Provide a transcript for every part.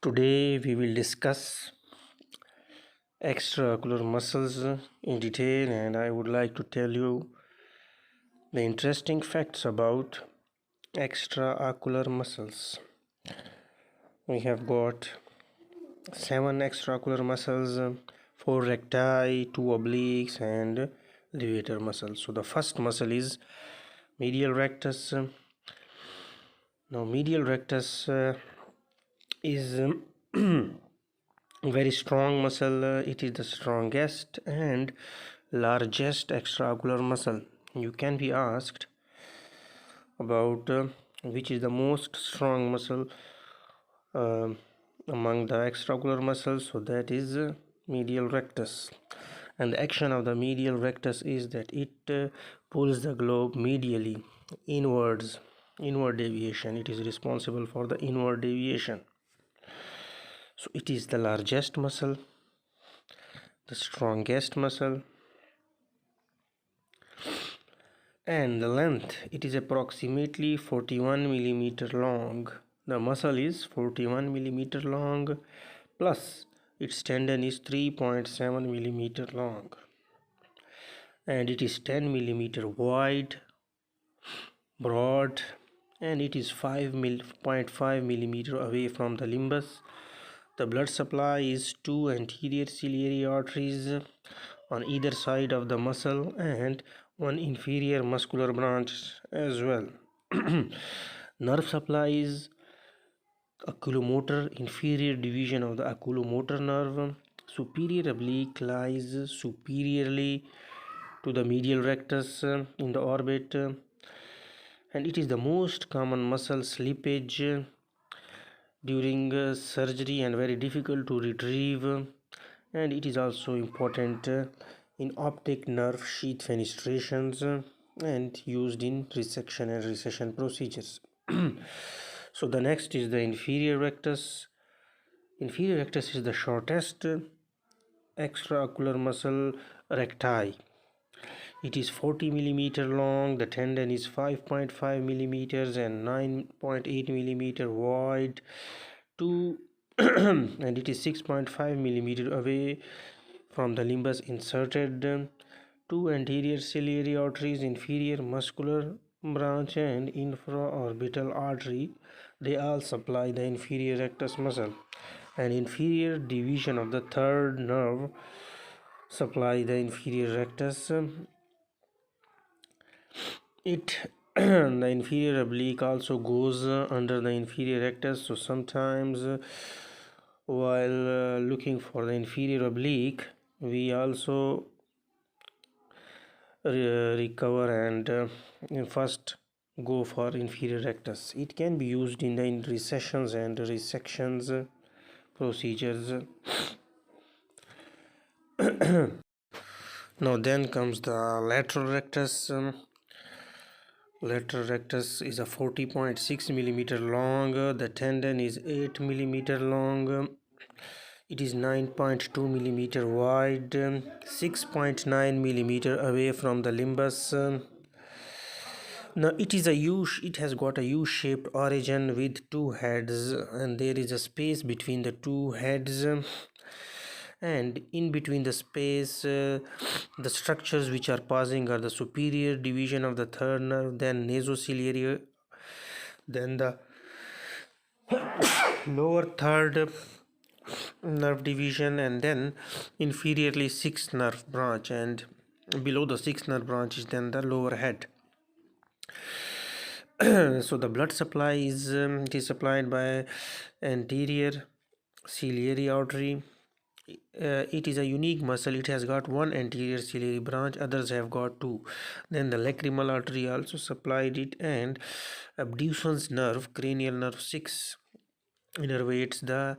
Today we will discuss extraocular muscles in detail, and I would like to tell you the interesting facts about extraocular muscles. We have got 7 extraocular muscles, 4 recti, 2 obliques, and levator muscles. So the first muscle is medial rectus. Now medial rectus is very strong muscle. It is the strongest and largest extraocular muscle. You can be asked about which is the most strong muscle uh, among the extraocular muscles. So that is medial rectus, and the action of the medial rectus is that it pulls the globe medially inward deviation. It is responsible for the inward deviation. So it is the largest muscle, the strongest muscle, and the length, it is approximately 41 millimeter long. The muscle is 41 millimeter long, plus its tendon is 3.7 millimeter long, and it is 10 millimeter wide, broad, and it is 5.5 millimeter away from the limbus. The blood supply is 2 anterior ciliary arteries on either side of the muscle and 1 inferior muscular branch as well. Nerve supply is oculomotor, inferior division of the oculomotor nerve. Superior oblique lies superiorly to the medial rectus in the orbit, and it is the most common muscle slippage during surgery and very difficult to retrieve, and it is also important in optic nerve sheath fenestrations and used in resection and recession procedures. So the next is the inferior rectus. Inferior rectus is the shortest extraocular muscle recti. It is 40 millimeter long. The tendon is 5.5 millimeters and 9.8 millimeter wide. And it is 6.5 millimeter away from the limbus inserted. 2 anterior ciliary arteries, inferior muscular branch, and infraorbital artery, they all supply the inferior rectus muscle. An inferior division of the third nerve supply the inferior rectus. The inferior oblique also goes under the inferior rectus. So sometimes while looking for the inferior oblique, we also recover and first go for inferior rectus. It can be used in the recessions and resections procedures. Now then comes the lateral rectus. Lateral rectus is a 40.6 millimeter long. The tendon is 8 millimeter long. It is 9.2 millimeter wide, 6.9 millimeter away from the limbus. Now it has got a U-shaped origin with 2 heads, and there is a space between the 2 heads, and in between the space the structures which are passing are the superior division of the third nerve, then nasociliary, then the lower third nerve division, and then inferiorly sixth nerve branch, and below the sixth nerve branch is then the lower head. So the blood supply is it is supplied by anterior ciliary artery. It is a unique muscle. It has got 1 anterior ciliary branch, others have got 2. Then the lacrimal artery also supplied it, and abducens nerve, cranial nerve 6, innervates the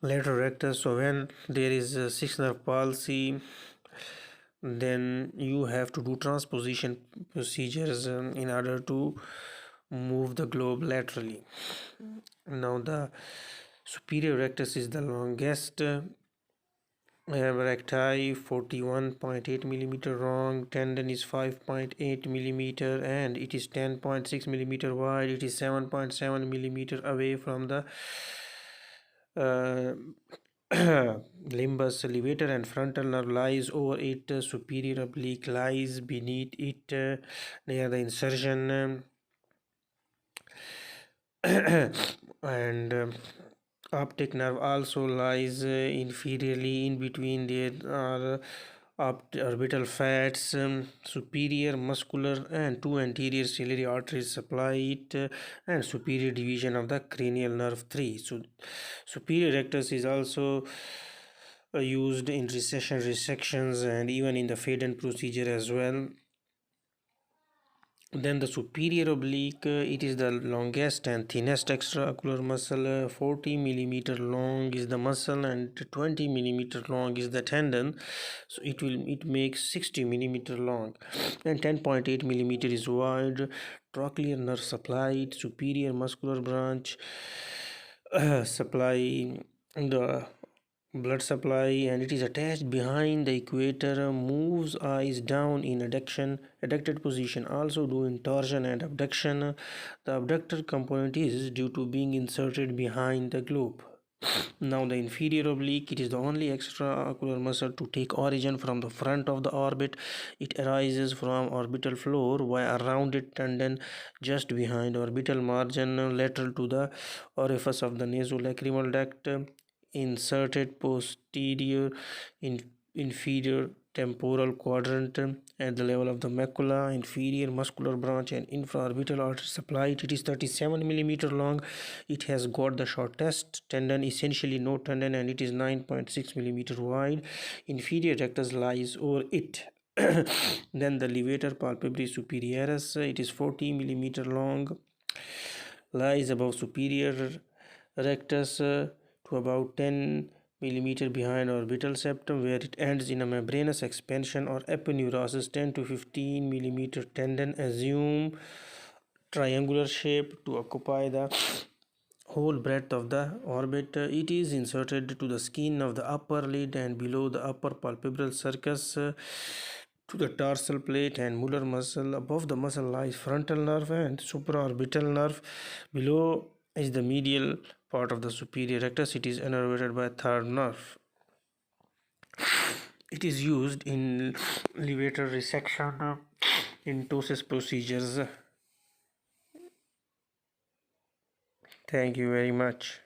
lateral rectus. So when there is a 6th nerve palsy, then you have to do transposition procedures in order to move the globe laterally. Now the superior rectus is the longest recti 41.8 millimeter long, tendon is 5.8 millimeter, and it is 10.6 millimeter wide. It is 7.7 millimeter away from the uh, limbus levator, and frontal nerve lies over it. Superior oblique lies beneath it, near the insertion. And optic nerve also lies inferiorly. In between there are orbital fats, superior muscular and two anterior ciliary arteries supply it, and superior division of the cranial nerve 3. So superior rectus is also used in recession resections and even in the Faden procedure as well. Then the superior oblique, it is the longest and thinnest extraocular muscle. 40 millimeter long is the muscle and 20 millimeter long is the tendon. So it makes 60 millimeter long, and 10.8 millimeter is wide. Trochlear nerve supplied, superior muscular branch supply the blood supply, and it is attached behind the equator. Moves eyes down in adducted position, also doing torsion and abduction. The abductor component is due to being inserted behind the globe. Now the inferior oblique, it is the only extraocular muscle to take origin from the front of the orbit. It arises from orbital floor via a rounded tendon just behind orbital margin, lateral to the orifice of the nasolacrimal duct, inserted posterior in inferior temporal quadrant at the level of the macula. Inferior muscular branch and infraorbital artery supplied. It is 37 millimeter long. It has got the shortest tendon, essentially no tendon, and it is 9.6 millimeter wide. Inferior rectus lies over it. Then the levator palpebrae superioris, it is 40 millimeter long, lies above superior rectus, to about 10 millimeter behind orbital septum, where it ends in a membranous expansion or aponeurosis. 10 to 15 millimeter tendon, assume triangular shape to occupy the whole breadth of the orbit. It is inserted to the skin of the upper lid and below the upper palpebral sulcus, to the tarsal plate and molar muscle. Above the muscle lies frontal nerve and supraorbital nerve. Below is the medial part of the superior rectus. It is innervated by third nerve. It is used in levator resection in ptosis procedures. Thank you very much.